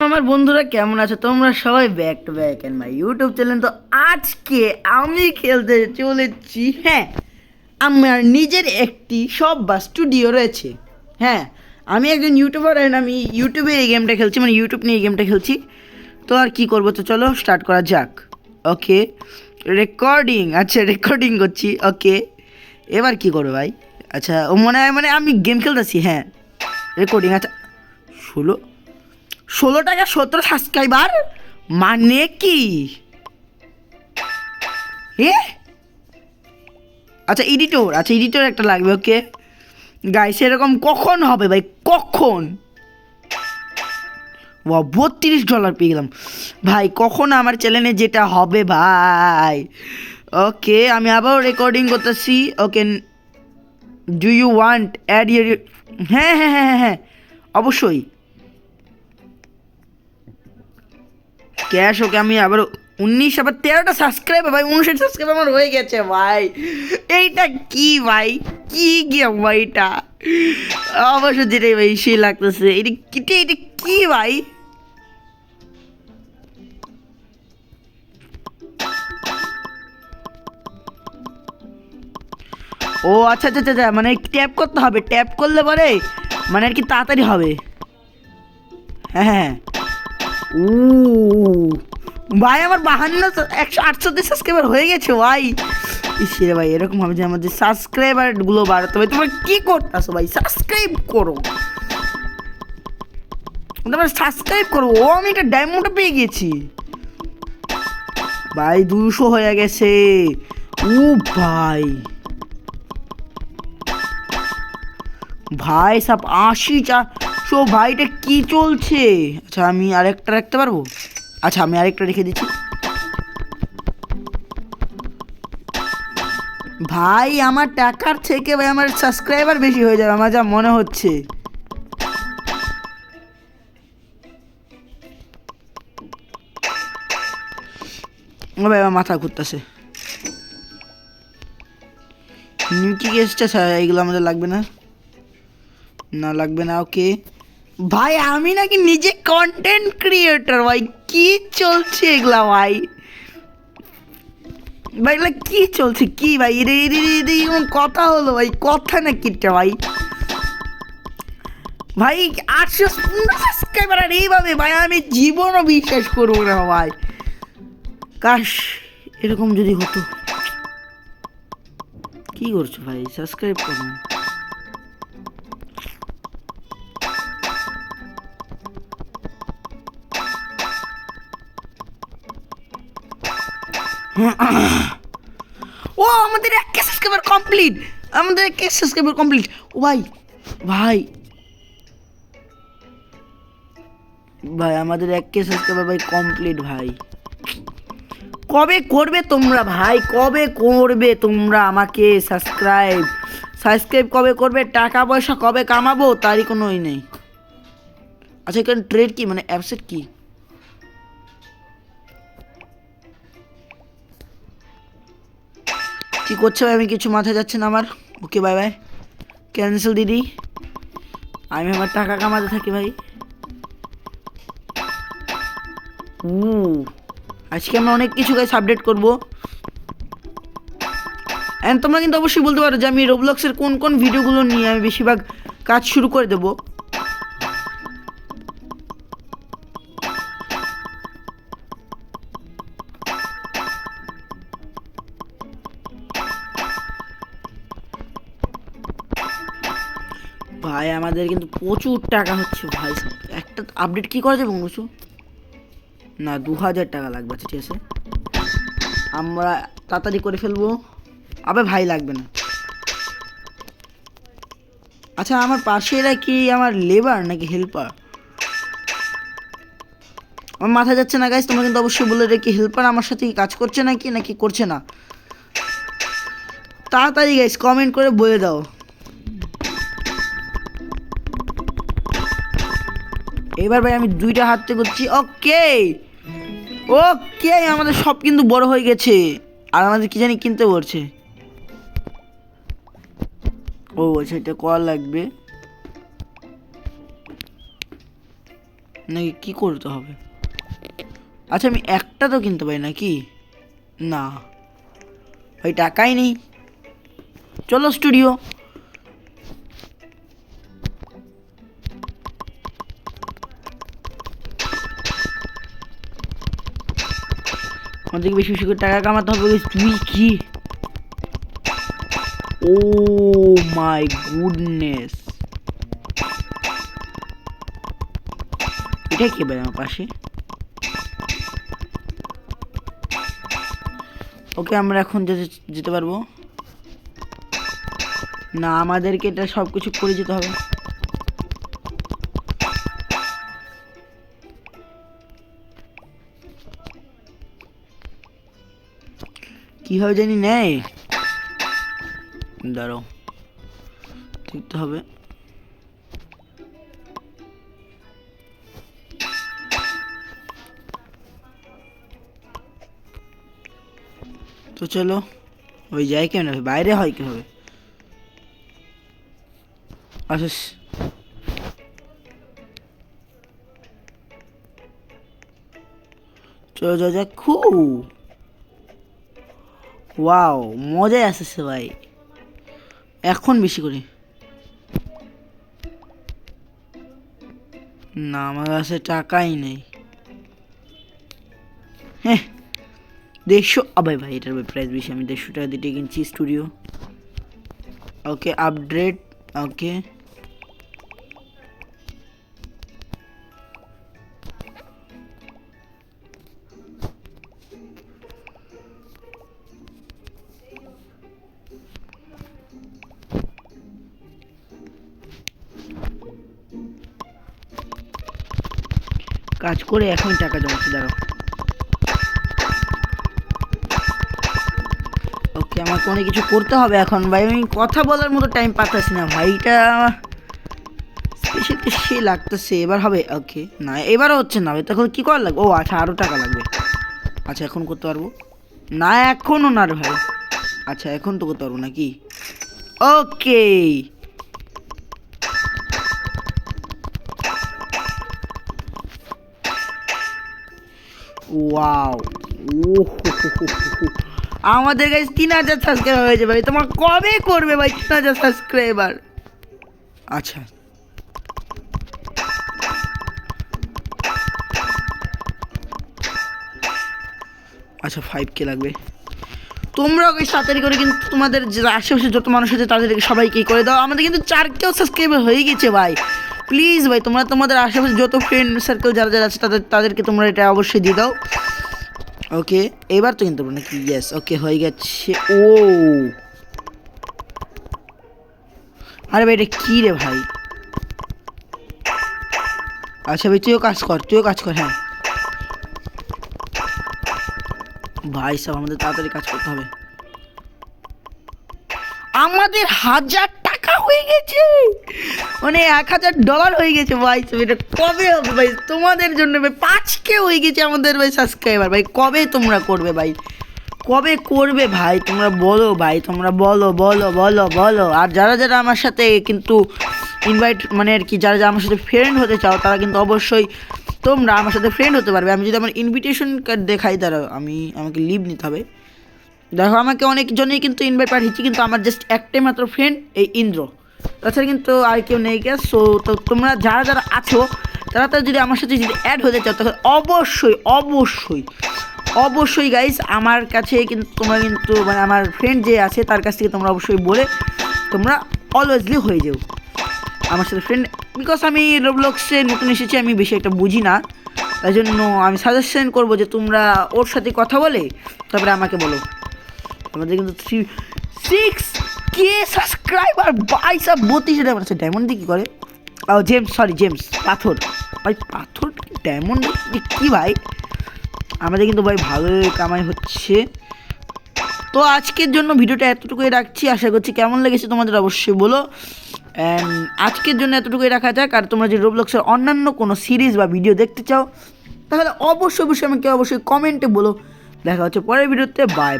আমার বন্ধুরা কেমন আছো তোমরা সবাই back to back and my YouTube channel. তো আজকে আমি খেলতে চলেছি, হ্যাঁ, আমার নিজের একটি সব বা স্টুডিও রয়েছে। হ্যাঁ, আমি একজন ইউটিউবার এন্ড আমি ইউটিউবে এই গেমটা খেলছি, মানে ইউটিউব নিয়ে এই গেমটা খেলছি। তো আর কি করবো, তো চলো স্টার্ট করা যাক। ওকে, রেকর্ডিং, আচ্ছা রেকর্ডিং করছি। ওকে, এবার কি করবো ভাই? আচ্ছা, ও মনে হয় মানে আমি গেম খেলতেছি। হ্যাঁ, রেকর্ডিং। আচ্ছা, 16 টাকা 17 সাবস্ক্রাইবার মানে কি? এ আচ্ছা এডিটর, আচ্ছা এডিটর একটা লাগবে। ওকে গাইস, এরকম কখন হবে ভাই, কখন? ও, $32 পেয়ে গেলাম ভাই। কখন আমার চ্যানেলে যেটা হবে ভাই? ওকে, আমি আবার রেকর্ডিং করতেছি। ওকে, ডু ইউ ওয়ান্ট অ্যাড ইয়ার? হ্যাঁ হ্যাঁ হ্যাঁ হ্যাঁ হ্যাঁ, অবশ্যই ক্যাশ। ওকে, আমি আবার 19, আবার 13টা সাবস্ক্রাইবার ভাই, 59 সাবস্ক্রাইবার আমার হয়ে গেছে ভাই। এইটা কি ভাই, কি গেম ভাই এটা? অবশ্য যেটাই ভাই সেই লাগতেছে। এটা কি ভাই? ও আচ্ছা আচ্ছা আচ্ছা, মানে ট্যাপ করতে হবে, ট্যাপ করলে পরে মানে আর কি তাড়াতাড়ি হবে। হ্যাঁ হ্যাঁ। ও ভাই, আমার 168 সাবস্ক্রাইবার হয়ে গেছে ভাই। ইসে ভাই, এরকম হবে যে আমাদের সাবস্ক্রাইবার গুলো বাড়াতে হবে। তোমরা কি করতেছো ভাই? সাবস্ক্রাইব করো, তোমরা সাবস্ক্রাইব করো। ও, আমি একটা ডায়মন্ডটা পেয়ে গেছি ভাই, 200 হয়ে গেছে। ও ভাই, ভাই সব 80 ভাই, এটা কি চলছে? আচ্ছা, আমি আরেকটা রাখতে পারবো? আচ্ছা, আমি আরেকটা রেখে দিচ্ছি ভাই। আমার টাকার থেকে ভাই আমার সাবস্ক্রাইবার বেশি হয়ে যাবে আমার যা মনে হচ্ছে। ও ভাই, আমার মাথা ঘুরতেছে। নিউকি গেস্টটা এইগুলো আমাদের লাগবে না, না লাগবে না। ওকে ভাই, আমি নাকি নিজে কন্টেন্ট ক্রিয়েটর ভাই, কি চলছে এগুলা ভাই? ভাই এগুলা কি চলছে কি ভাই? এমন কথা হলো ভাই, কথা নাকি এটা ভাই? ভাই 815 সাবস্ক্রাইবার আর এইভাবে ভাই আমি জীবনও বিশ্বাস করবো না ভাই। কাশ এরকম যদি হতো। কি করছো ভাই? সাবস্ক্রাইব করুন। ও, আমাদের 1K সাবস্ক্রাইবার কমপ্লিট, আমাদের 1K সাবস্ক্রাইবার কমপ্লিট। ও ভাই, ভাই ভাই আমাদের 1K সাবস্ক্রাইবার ভাই কমপ্লিট ভাই। কবে করবে তোমরা ভাই, কবে করবে তোমরা আমাকে সাবস্ক্রাইব? সাবস্ক্রাইব কবে করবে? টাকা পয়সা কবে কামাবো তারই কোনো ই নেই। আচ্ছা, এখানে ট্রেড কি, মানে অ্যাপসেট কি? কি করছে ভাই? আমি কিছু মাথায় যাচ্ছে না আমার। ওকে বাই বাই, ক্যান্সেল দিদি। আমি আমার টাকা কামাতে থাকি ভাই। ও, আজকে আমরা অনেক কিছু গাইস আপডেট করবো। অ্যান্ড তোমরা কিন্তু অবশ্যই বলতে পারো যে আমি রোবলক্সের কোন কোন ভিডিওগুলো নিয়ে আমি বেশিরভাগ কাজ শুরু করে দেবো। ভাই আমাদের কিন্তু প্রচুর টাকা হচ্ছে ভাই। একটা আপডেট কি করা যাবে বলছো? না, 2000 টাকা লাগবে। আচ্ছা ঠিক আছে, আমরা তাড়াতাড়ি করে ফেলবো। আবে ভাই লাগবে না। আচ্ছা, আমার পাশে এরা কি আমার লেবার নাকি হেল্পার? আমার মাথায় যাচ্ছে না গাইস, তোমরা কিন্তু অবশ্যই বলে রে কি হেল্পার আমার সাথে কি কাজ করছে নাকি নাকি করছে না। তাড়াতাড়ি গাইস কমেন্ট করে বলে দাও। এবার ভাই আমি 2টা হাতে করছি। ওকে ওকে, আমাদের সব কিন্তু বড় হয়ে গেছে। আর আমাদের কি জানি কিনতে পড়ছে। ও আচ্ছা, এটা কল লাগবে। নাকি কি করতে হবে? আচ্ছা আমি একটা তো কিনতে পারি নাকি? না ভাই, টাকাই নেই। চলো স্টুডিও। আমাদেরকে বেশি বেশি করে টাকা কামাতে হবে। তুই কি? ও মাই গুডনেস, এটা কি ভাই আমার পাশে? ওকে, আমরা এখন যেতে পারবো না? আমাদেরকে এটা সব কিছু করে যেতে হবে। কিভাবে জানি নেই, দাঁড়াও দেখতে হবে। তো চলো, ওই যাই কেন বাইরে হয় কিভাবে? আচ্ছা চলো যা যাক। ওয়াও, মজাই আসছে ভাই। এখন বেশি করে না, আমার কাছে টাকাই নেই। হ্যাঁ 150, ভাই ভাই এটার প্রাইস বেশি। আমি 150 টাকা দিয়ে কিনছি স্টুডিও। ওকে আপডেট। ওকে কাজ করে এখন টাকা জমাচ্ছি, দাঁড়াও। ওকে আমাকে অনেক কিছু করতে হবে এখন ভাই। আমি কথা বলার মতো টাইম পাচ্ছি না ভাই। এটা স্পেশালি সে লাগতেছে। এবার হবে? ওকে না, এবারও হচ্ছে না। তখন কি করা লাগবে? ও আচ্ছা, আরও টাকা লাগবে। আচ্ছা এখন করতে পারবো না? এখনও না রে ভাই। আচ্ছা এখন তো করতে পারবো নাকি? ওকে ওয়াও, আমাদের গাইস 3000 সাবস্ক্রাইবার হয়েছে ভাই। তোমার কবে করবে ভাই 3000 সাবস্ক্রাইবার? আচ্ছা আচ্ছা 5K লাগবে। তোমরাও গাইস তাড়াতাড়ি করে কিন্তু তোমাদের যে আশেপাশে যত মানুষ আছে তাদেরকে সবাইকে করে দাও। আমাদের কিন্তু 4K সাবস্ক্রাইবার হয়ে গেছে ভাই। প্লিজ ভাই তোমরা তোমাদের আশেপাশে যত ফ্রেন্ড সার্কেল যারা যারা আছে তাদেরকে তোমরা এটা অবশ্যই দিয়ে দাও। ওকে এবার তো কিন্তু নাকি? ইয়েস ওকে হয়ে গেছে। ও আরে ভাই এটা কী রে ভাই? আচ্ছা ভাই তুইও কাজ কর। হ্যাঁ ভাই সব আমাদের তাড়াতাড়ি কাজ করতে হবে। আমাদের 1000 টাকা হয়ে গেছে, মানে $1000 হয়ে গেছে ভাই। এটা কবে হবে ভাই? তোমাদের জন্য ভাই 5K হয়ে গেছে আমাদের ভাই সাবস্ক্রাইবার। ভাই কবে তোমরা করবে ভাই? কবে করবে ভাই? তোমরা বলো ভাই, তোমরা বলো। আর যারা যারা আমার সাথে কিন্তু ইনভাইট মানে আর কি, যারা যারা আমার সাথে ফ্রেন্ড হতে চাও তারা কিন্তু অবশ্যই তোমরা আমার সাথে ফ্রেন্ড হতে পারবে। আমি যদি আমার ইনভিটেশন কার্ড দেখাই, তারা আমাকে লিভ নিতে হবে। দেখো আমাকে অনেকজনেই কিন্তু ইনভাইট পাঠিয়েছি, কিন্তু আমার জাস্ট একটাই মাত্র ফ্রেন্ড, এই ইন্দ্র। তাছাড়া কিন্তু আর কেউ নেই গ্যাস। সো তো তোমরা যারা যারা আছো তারা যদি আমার সাথে যদি অ্যাড হতে চাও তাহলে অবশ্যই গাইস আমার কাছে কিন্তু তোমরা কিন্তু মানে আমার ফ্রেন্ড যে আছে তার কাছ থেকে তোমরা অবশ্যই বলে তোমরা অলওয়েজলি হয়ে যাও আমার সাথে ফ্রেন্ড। বিকজ আমি রোবলক্সে নতুন এসেছি, আমি বেশি একটা বুঝি না, তাই জন্য আমি সাজেশন করবো যে তোমরা ওর সাথে কথা বলে তারপরে আমাকে বলো। আমাদের কিন্তু 6K সাবস্ক্রাইবার ভাই সব 32 ডায়মন্ড আছে। ডায়মন্ড দিয়ে কী করে? জেমস পাথর ভাই, পাথর ডায়মন্ড কি ভাই? আমাদের কিন্তু ভাই ভালোই কামাই হচ্ছে। তো আজকের জন্য ভিডিওটা এতটুকুই রাখছি। আশা করছি কেমন লেগেছে তোমাদের অবশ্যই বলো। অ্যান্ড আজকের জন্য এতটুকুই রাখা যাক। আর তোমরা যদি রোবলক্সের অন্যান্য কোনো সিরিজ বা ভিডিও দেখতে চাও তাহলে অবশ্যই আমাকে কমেন্টে বলো। দেখা হচ্ছে পরের ভিডিওতে। বাই।